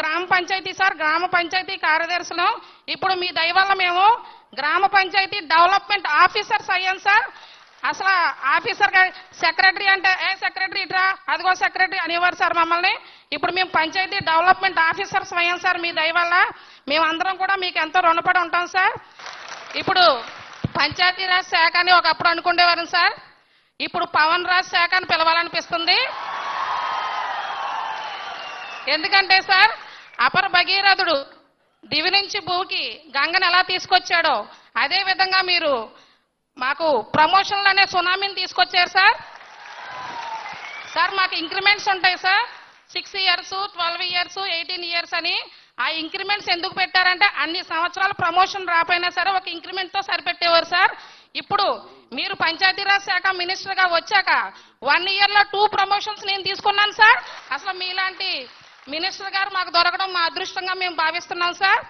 గ్రామ పంచాయతీ సార్, గ్రామ పంచాయతీ కార్యదర్శులు. ఇప్పుడు మీ దయ వల్ల మేము గ్రామ పంచాయతీ డెవలప్మెంట్ ఆఫీసర్స్ అయ్యాం సార్. అసలు ఆఫీసర్ సెక్రటరీ అంటే ఏ సెక్రటరీ ఇట్రా, అదిగో సెక్రటరీ అనేవారు సార్ మమ్మల్ని. ఇప్పుడు మేము పంచాయతీ డెవలప్మెంట్ ఆఫీసర్స్ అయ్యాం సార్ మీ దయ వల్ల. మేమందరం కూడా మీకు ఎంతో రుణపడి ఉంటాం సార్. ఇప్పుడు పంచాయతీరాజ్ శాఖ అని ఒకప్పుడు అనుకునేవారు సార్, ఇప్పుడు పవన్ రాజ్ శాఖ అని పిలవాలనిపిస్తుంది. ఎందుకంటే సార్, అపర భగీరథుడు దివి నుంచి భూకి గంగను ఎలా తీసుకొచ్చాడో అదే విధంగా మీరు మాకు ప్రమోషన్లు అనే సునామీని తీసుకొచ్చారు సార్. సార్ మాకు ఇంక్రిమెంట్స్ ఉంటాయి సార్, 6 years, 12 years, 18 years అని. ఆ ఇంక్రిమెంట్స్ ఎందుకు పెట్టారంటే అన్ని సంవత్సరాలు ప్రమోషన్ రాపోయినా సరే ఒక ఇంక్రిమెంట్ తో సరిపెట్టేవారు సార్. ఇప్పుడు మీరు పంచాయతీరాజ్ శాఖ మినిస్టర్ గా వచ్చాక 1 year లో 2 promotions నేను తీసుకున్నాను సార్. అసలు మీలాంటి మినిస్టర్ గారు మాకు దొరకడం మా అదృష్టంగా మేము భావిస్తున్నాం సార్.